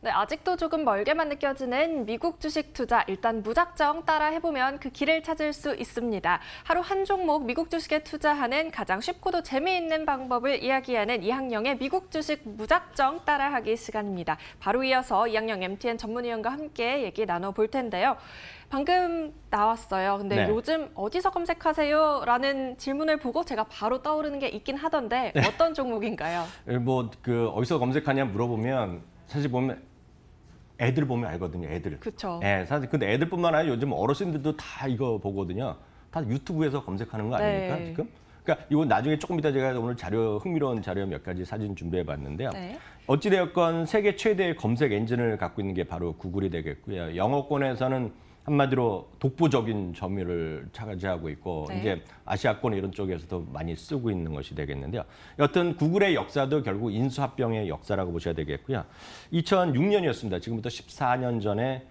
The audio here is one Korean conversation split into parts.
네, 아직도 조금 멀게만 느껴지는 미국 주식 투자. 일단 무작정 따라 해보면 그 길을 찾을 수 있습니다. 하루 한 종목 미국 주식에 투자하는 가장 쉽고도 재미있는 방법을 이야기하는 이항영의 미국 주식 무작정 따라하기 시간입니다. 바로 이어서 이항영 MTN 전문위원과 함께 얘기 나눠볼 텐데요. 방금 나왔어요. 근데 네. 요즘 어디서 검색하세요? 라는 질문을 보고 제가 바로 떠오르는 게 있긴 하던데 어떤 종목인가요? 어디서 검색하냐 물어보면 사실 보면 애들 보면 알거든요. 애들. 그렇죠. 예, 사실 근데 애들뿐만 아니라 요즘 어르신들도 다 이거 보거든요. 다 유튜브에서 검색하는 거 아닙니까, 네. 지금? 그러니까 이건 나중에 조금 이따 제가 오늘 흥미로운 자료 몇 가지 사진 준비해 봤는데요. 네. 어찌되었건 세계 최대의 검색 엔진을 갖고 있는 게 바로 구글이 되겠고요. 영어권에서는 한마디로 독보적인 점유율을 차지하고 있고 네. 이제 아시아권 이런 쪽에서도 많이 쓰고 있는 것이 되겠는데요. 여튼 구글의 역사도 결국 인수합병의 역사라고 보셔야 되겠고요. 2006년이었습니다. 지금부터 14년 전에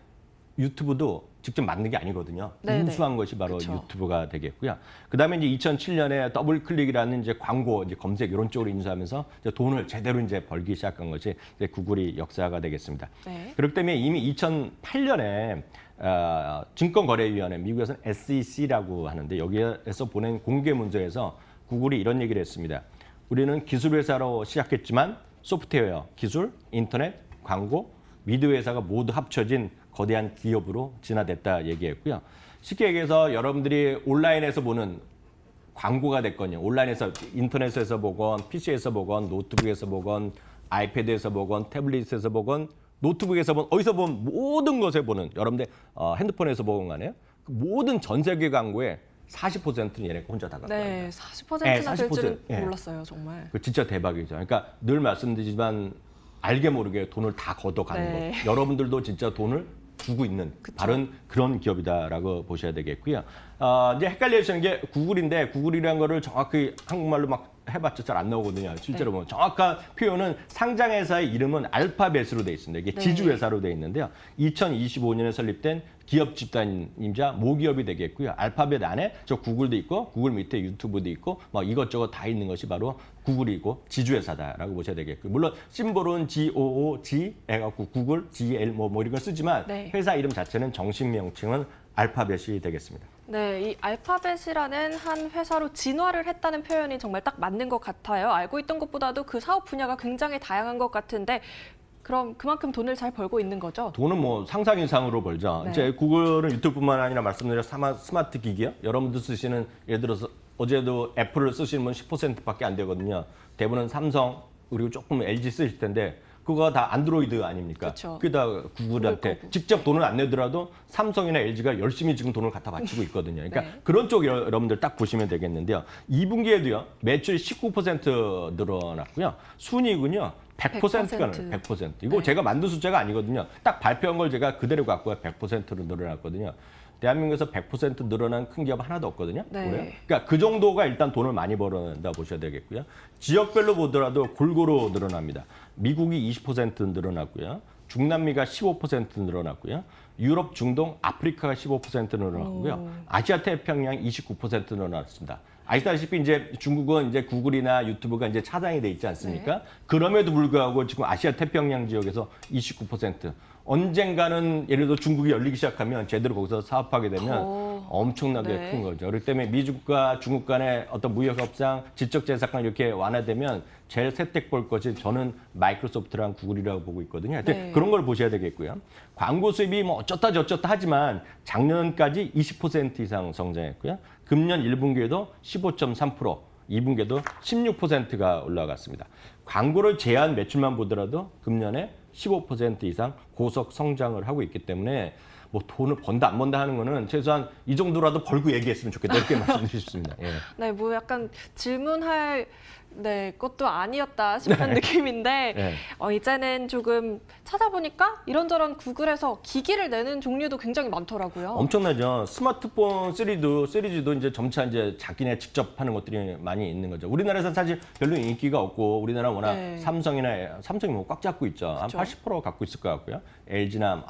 유튜브도 직접 만든 게 아니거든요. 네네. 인수한 것이 바로 그쵸. 유튜브가 되겠고요. 그다음에 이제 2007년에 더블 클릭이라는 이제 광고, 이제 검색 이런 쪽으로 인수하면서 이제 돈을 제대로 이제 벌기 시작한 것이 이제 구글이 역사가 되겠습니다. 네. 그렇기 때문에 이미 2008년에 증권거래위원회, 미국에서는 SEC라고 하는데 여기에서 보낸 공개 문서에서 구글이 이런 얘기를 했습니다. 우리는 기술 회사로 시작했지만 소프트웨어, 기술, 인터넷, 광고, 미디어 회사가 모두 합쳐진 거대한 기업으로 진화됐다 얘기했고요. 쉽게 얘기해서 여러분들이 온라인에서 보는 광고가 됐거든요. 온라인에서 인터넷에서 보건, PC에서 보건, 노트북에서 보건, 아이패드에서 보건, 태블릿에서 보건, 노트북에서 보건, 어디서 보면 모든 것에 보는, 여러분들 핸드폰에서 보건 간에 그 모든 전 세계 광고의 40%는 얘네가 혼자 다 갖고 있어요. 네, 40%나 될 40%, 줄은 예. 몰랐어요, 정말. 그 진짜 대박이죠. 그러니까 늘 말씀드리지만 알게 모르게 돈을 다 걷어가는 네. 것. 여러분들도 진짜 돈을 주고 있는 바른 그런 기업이다라고 보셔야 되겠고요. 이제 헷갈리시는 게 구글인데 구글이라는 거를 정확히 한국말로 막 해봤자 잘 안 나오거든요. 실제로 네. 보면 정확한 표현은 상장회사의 이름은 알파벳으로 돼 있습니다. 이게 네. 지주회사로 돼 있는데요. 2025년에 설립된 기업 집단임자 모기업이 되겠고요. 알파벳 안에 저 구글도 있고 구글 밑에 유튜브도 있고 막 이것저것 다 있는 것이 바로 구글이고 지주회사다라고 보셔야 되겠고요. 물론 심볼은 GOOG 해갖고 구글, GL 뭐 이런 걸 쓰지만 네. 회사 이름 자체는 정식 명칭은 알파벳이 되겠습니다. 네, 이 알파벳이라는 한 회사로 진화를 했다는 표현이 정말 딱 맞는 것 같아요. 알고 있던 것보다도 그 사업 분야가 굉장히 다양한 것 같은데 그럼 그만큼 돈을 잘 벌고 있는 거죠? 돈은 뭐 상상 이상으로 벌죠. 네. 이제 구글은 유튜브뿐만 아니라 말씀드린 스마트 기기요. 여러분들 쓰시는 예를 들어서 어제도 애플을 쓰시는 분 10%밖에 안 되거든요. 대부분 삼성 그리고 조금 LG 쓰실 텐데 그거 다 안드로이드 아닙니까? 그쵸. 그게 다 구글한테 구글 거고. 직접 돈을 안 내더라도 삼성이나 LG가 열심히 지금 돈을 갖다 바치고 있거든요. 그러니까 네. 그런 쪽 여러분들 딱 보시면 되겠는데요. 2분기에도요. 매출이 19% 늘어났고요. 순이익은요. 100%가 100%. 이거 네. 제가 만든 숫자가 아니거든요. 딱 발표한 걸 제가 그대로 갖고 100%로 늘어났거든요. 대한민국에서 100% 늘어난 큰 기업 하나도 없거든요. 네. 올해. 그러니까 그 정도가 일단 돈을 많이 벌어낸다 보셔야 되겠고요. 지역별로 보더라도 골고루 늘어납니다. 미국이 20% 늘어났고요. 중남미가 15% 늘어났고요. 유럽, 중동, 아프리카가 15% 늘어났고요. 아시아 태평양 29% 늘어났습니다. 아시다시피 이제 중국은 이제 구글이나 유튜브가 이제 차단이 돼 있지 않습니까? 네. 그럼에도 불구하고 지금 아시아 태평양 지역에서 29%. 언젠가는 예를 들어 중국이 열리기 시작하면 제대로 거기서 사업하게 되면 엄청나게 네. 큰 거죠. 그렇기 때문에 미국과 중국 간의 어떤 무역 협상, 지적 재산권 이렇게 완화되면 제일 혜택 볼 것이 저는 마이크로소프트랑 구글이라고 보고 있거든요. 하여튼 네. 그런 걸 보셔야 되겠고요. 광고 수입이 뭐 어쩌다 저쩌다 하지만 작년까지 20% 이상 성장했고요. 금년 1분기에도 15.3%, 2분기에도 16%가 올라갔습니다. 광고를 제한 매출만 보더라도 금년에 15% 이상 고속 성장을 하고 있기 때문에 뭐 돈을 번다 안 번다 하는 거는 최소한 이 정도라도 벌고 얘기했으면 좋겠다 이렇게 말씀드리고 싶습니다. 예. 네, 뭐 약간 질문할 것도 아니었다 싶은 느낌인데 네. 이제는 조금 찾아보니까 이런저런 구글에서 기기를 내는 종류도 굉장히 많더라고요. 엄청나죠. 스마트폰 시리즈도 이제 점차 이제 자기네 직접 하는 것들이 많이 있는 거죠. 우리나라에서는 사실 별로 인기가 없고 우리나라 워낙 네. 삼성이 뭐 꽉 잡고 있죠. 한 그쵸. 80% 갖고 있을 것 같고요. LG나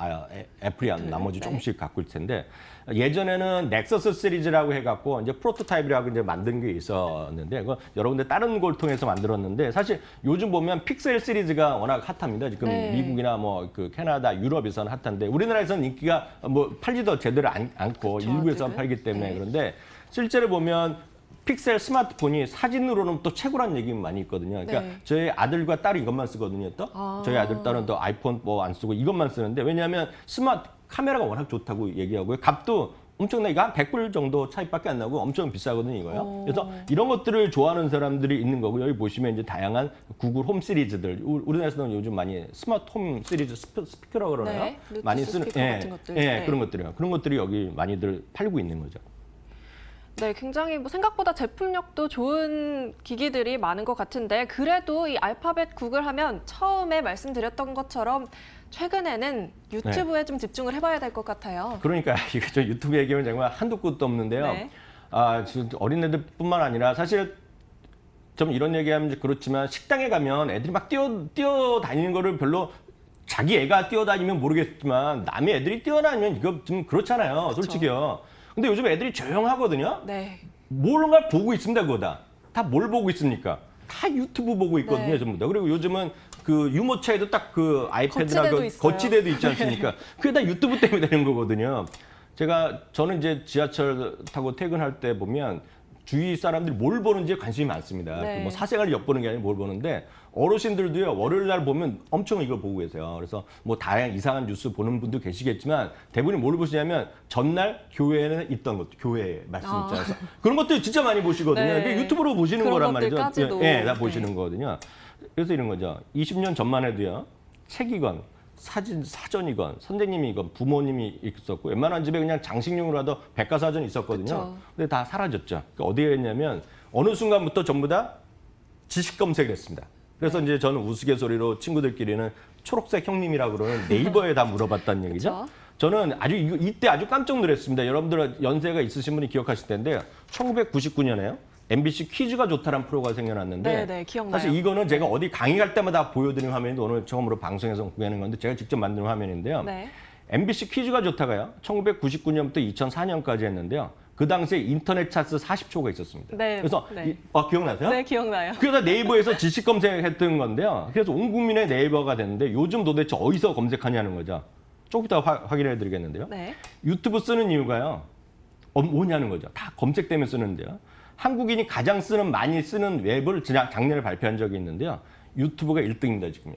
애플이 한 나머지 네. 조금씩 갖고 있을 텐데 예전에는 넥서스 시리즈라고 해갖고 이제 프로토타입이라고 이제 만든 게 있었는데 그거 여러분들 다른 걸 통해서 만들었는데 사실 요즘 보면 픽셀 시리즈가 워낙 핫합니다. 지금 네. 미국이나 뭐 그 캐나다, 유럽에서는 핫한데 우리나라에서는 인기가 뭐 팔지도 제대로 않고 그쵸, 일부에서만 아직은. 팔기 때문에 네. 그런데 실제로 보면 픽셀 스마트폰이 사진으로는 또 최고란 얘기 많이 있거든요. 그러니까 네. 저희 아들과 딸이 이것만 쓰거든요. 또 아. 저희 아들 딸은 또 아이폰 뭐 안 쓰고 이것만 쓰는데 왜냐하면 스마트 카메라가 워낙 좋다고 얘기하고요. 값도 엄청나게 이거 한 100불 정도 차이밖에 안 나고 엄청 비싸거든요, 이거요. 그래서 이런 것들을 좋아하는 사람들이 있는 거고 여기 보시면 이제 다양한 구글 홈 시리즈들 우리나라에서는 요즘 많이 스마트 홈 시리즈 스피커라고 그러나요? 네, 블루투스 많이 쓰는 스피커 같은 것들. 예, 네. 그런 것들이요. 그런 것들이 여기 많이들 팔고 있는 거죠. 네, 굉장히 뭐 생각보다 제품력도 좋은 기기들이 많은 것 같은데 그래도 이 알파벳 구글 하면 처음에 말씀드렸던 것처럼 최근에는 유튜브에 좀 집중을 해봐야 될 것 같아요. 그러니까 이거 저 유튜브 얘기하면 정말 한도 끝도 없는데요. 네. 아, 지금 어린애들뿐만 아니라 사실 좀 이런 얘기하면 이제 그렇지만 식당에 가면 애들이 막 뛰어다니는 거를 별로 자기 애가 뛰어다니면 모르겠지만 남의 애들이 뛰어다니면 이거 좀 그렇잖아요. 솔직히요. 근데 요즘 애들이 조용하거든요. 네. 뭔가 보고 있습니다, 그거 다. 다 뭘 보고 있습니까? 다 유튜브 보고 있거든요, 네. 전부 다. 그리고 요즘은 그 유모차에도 딱 그 아이패드나 거치대도 그 있어요. 거치대도 있지 않습니까? 그게 다 유튜브 때문에 되는 거거든요. 저는 이제 지하철 타고 퇴근할 때 보면 주위 사람들이 뭘 보는지에 관심이 많습니다. 네. 뭐 사생활을 엿보는 게 아니라 뭘 보는데 어르신들도요 월요일 날 보면 엄청 이걸 보고 계세요. 그래서 뭐 다양한 이상한 뉴스 보는 분도 계시겠지만 대부분이 뭘 보시냐면 전날 교회에는 있던 것도 교회 말씀 있잖아요. 그래서 그런 것들 진짜 많이 보시거든요. 네. 그게 유튜브로 보시는 그런 거란 말이죠. 것들까지도. 예, 다 네. 보시는 거거든요. 그래서 이런 거죠. 20년 전만 해도요 책이건 사전이건 선생님이건 부모님이 있었고 웬만한 집에 그냥 장식용으로라도 백과사전이 있었거든요. 그쵸. 근데 다 사라졌죠. 그러니까 어디에 했냐면 어느 순간부터 전부 다 지식 검색을 했습니다. 그래서 이제 저는 우스갯소리로 친구들끼리는 초록색 형님이라고 그러는 네이버에 다 물어봤다는 얘기죠. 그쵸. 저는 이때 아주 깜짝 놀랐습니다. 여러분들 연세가 있으신 분이 기억하실 텐데 1999년에요. MBC 퀴즈가 좋다라는 프로가 생겨났는데 네, 기억나요. 사실 이거는 제가 어디 강의 갈 때마다 보여드리는 화면인데 오늘 처음으로 방송에서 공개하는 건데 제가 직접 만든 화면인데요. 네. MBC 퀴즈가 좋다가요. 1999년부터 2004년까지 했는데요. 그 당시에 인터넷 차트 40초가 있었습니다. 네, 그래서 네. 기억나세요? 네, 기억나요. 그래서 네이버에서 지식 검색했던 건데요. 그래서 온 국민의 네이버가 됐는데 요즘 도대체 어디서 검색하냐는 거죠. 조금 이따 확인해 드리겠는데요. 네. 유튜브 쓰는 이유가요. 뭐냐는 거죠. 다 검색 때문에 쓰는데요. 한국인이 가장 많이 쓰는 웹을 작년에 발표한 적이 있는데요. 유튜브가 1등입니다, 지금요.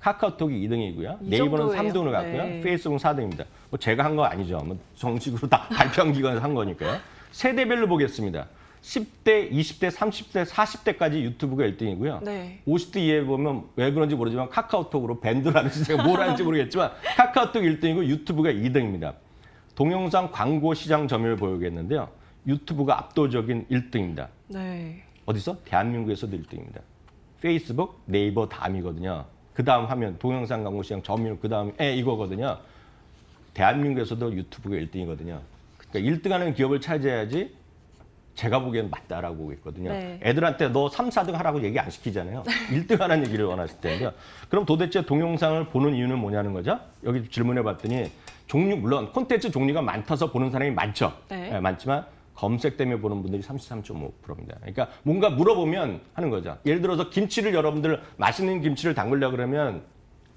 카카오톡이 2등이고요. 이 네이버는 정도예요? 3등으로 갔고요. 네. 페이스북은 4등입니다. 뭐 제가 한 거 아니죠. 뭐 정식으로 다 발표한 기관에서 한 거니까요. 세대별로 보겠습니다. 10대, 20대, 30대, 40대까지 유튜브가 1등이고요. 네. 50대 이하에 보면 왜 그런지 모르지만 카카오톡으로 밴드를 하는지 제가 뭘 하는지 모르겠지만 카카오톡 1등이고 유튜브가 2등입니다. 동영상 광고 시장 점유율 보여주겠는데요. 유튜브가 압도적인 1등입니다. 네. 어디서? 대한민국에서도 1등입니다. 페이스북, 네이버 다음이거든요. 그 다음 화면 동영상 광고 시장 점유율 그 다음에 이거거든요. 대한민국에서도 유튜브가 1등이거든요. 그러니까 1등하는 기업을 차지해야지 제가 보기엔 맞다라고 보겠거든요. 네. 애들한테 너 3, 4등 하라고 얘기 안 시키잖아요. 1등 하라는 얘기를 원하실 텐데요. 그럼 도대체 동영상을 보는 이유는 뭐냐는 거죠? 여기 질문해 봤더니 물론 콘텐츠 종류가 많다서 보는 사람이 많죠. 네. 예, 많지만 검색 때문에 보는 분들이 33.5%입니다. 그러니까 뭔가 물어보면 하는 거죠. 예를 들어서 김치를 여러분들 맛있는 김치를 담그려고 그러면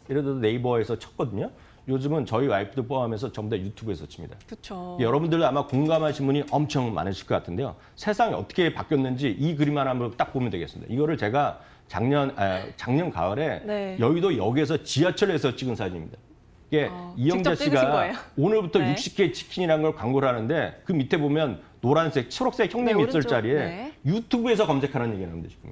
예를 들어서 네이버에서 쳤거든요. 요즘은 저희 와이프도 포함해서 전부 다 유튜브에서 칩니다. 그렇죠. 여러분들도 아마 공감하신 분이 엄청 많으실 것 같은데요. 세상이 어떻게 바뀌었는지 이 그림 하나만 딱 보면 되겠습니다. 이거를 제가 작년 가을에 네. 여의도 역에서 지하철에서 찍은 사진입니다. 이게 이영자 직접 찍으신 씨가 거예요? 오늘부터 네. 60개 치킨이라는 걸 광고를 하는데 그 밑에 보면 노란색, 초록색 형님이 네, 있을 오른쪽. 자리에 네. 유튜브에서 검색하는 얘기가 나옵니다. 지금.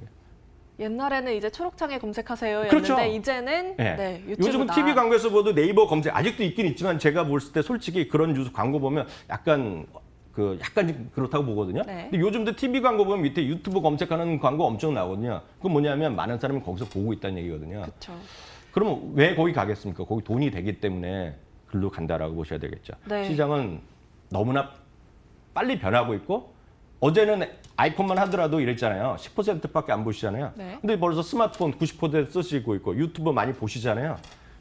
옛날에는 이제 초록창에 검색하세였는데 그렇죠. 이제는 네. 네, 유튜브다. 요즘은 TV 광고에서 보도 네이버 검색 아직도 있긴 있지만 제가 볼 때 솔직히 그런 뉴스 광고 보면 약간 그렇다고 보거든요. 네. 근데 요즘도 TV 광고 보면 밑에 유튜브 검색하는 광고 엄청 나오거든요. 그건 뭐냐면 많은 사람이 거기서 보고 있다는 얘기거든요. 그렇죠. 그러면 왜 거기 가겠습니까? 거기 돈이 되기 때문에 글로 간다라고 보셔야 되겠죠. 네. 시장은 너무나 빨리 변하고 있고 어제는 아이폰만 하더라도 이랬잖아요. 10%밖에 안 보시잖아요. 네. 근데 벌써 스마트폰 90% 쓰시고 있고 유튜브 많이 보시잖아요.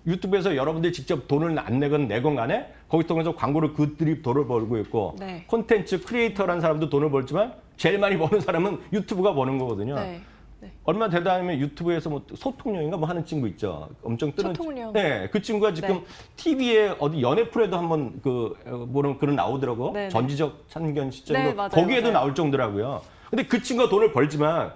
유튜브에서 여러분들이 직접 돈을 안 내건 간에 거기 통해서 광고를 그들이 돈을 벌고 있고 네. 콘텐츠 크리에이터라는 사람도 돈을 벌지만 제일 많이 버는 사람은 유튜브가 버는 거거든요. 네. 네. 네. 얼마 되다 하면 유튜브에서 뭐 소통령인가 뭐 하는 친구 있죠. 엄청 뜨는. 소통령. 네, 그 친구가 지금 네. TV에 어디 연애 프로에도 한번 뭐는 그런 나오더라고. 네, 네. 전지적 참견 시점으로 네, 맞아요, 거기에도 맞아요. 나올 정도라고요. 근데 그 친구가 돈을 벌지만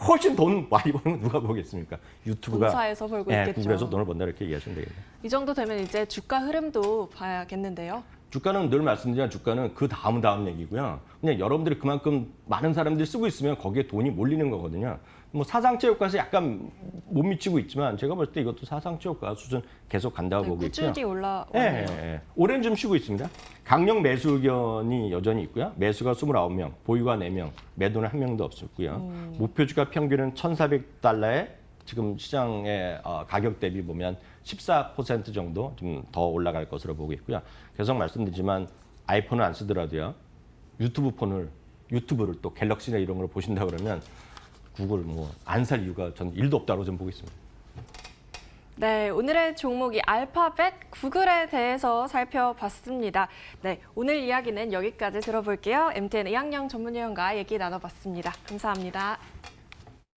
훨씬 돈 많이 버는 건 누가 보겠습니까? 유튜브가. 본사에서 벌고 네, 있겠죠. 구글에서 돈을 번다 이렇게 이해하시면 되겠네요. 이 정도 되면 이제 주가 흐름도 봐야겠는데요. 주가는 늘 말씀드리지만 주가는 그 다음 얘기고요. 그냥 여러분들이 그만큼 많은 사람들이 쓰고 있으면 거기에 돈이 몰리는 거거든요. 뭐 사상체 효과에서 약간 못 미치고 있지만 제가 볼 때 이것도 사상체 효과 수준 계속 간다고 네, 보고 있고요. 꾸준히 올라오네요. 네. 올해는 좀 쉬고 있습니다. 강력 매수 의견이 여전히 있고요. 매수가 29명, 보유가 4명, 매도는 1명도 없었고요. 목표주가 평균은 1,400달러에 지금 시장의 가격 대비 보면 14% 정도 좀 더 올라갈 것으로 보고 있고요. 계속 말씀드리지만 아이폰을 안 쓰더라도요. 유튜브를 또 갤럭시나 이런 걸 보신다 그러면 구글 뭐 안 살 이유가 전 1도 없다고 좀 보고 있습니다. 네, 오늘의 종목이 알파벳 구글에 대해서 살펴봤습니다. 네, 오늘 이야기는 여기까지 들어볼게요. MTN 이학영 전문위원과 얘기 나눠봤습니다. 감사합니다.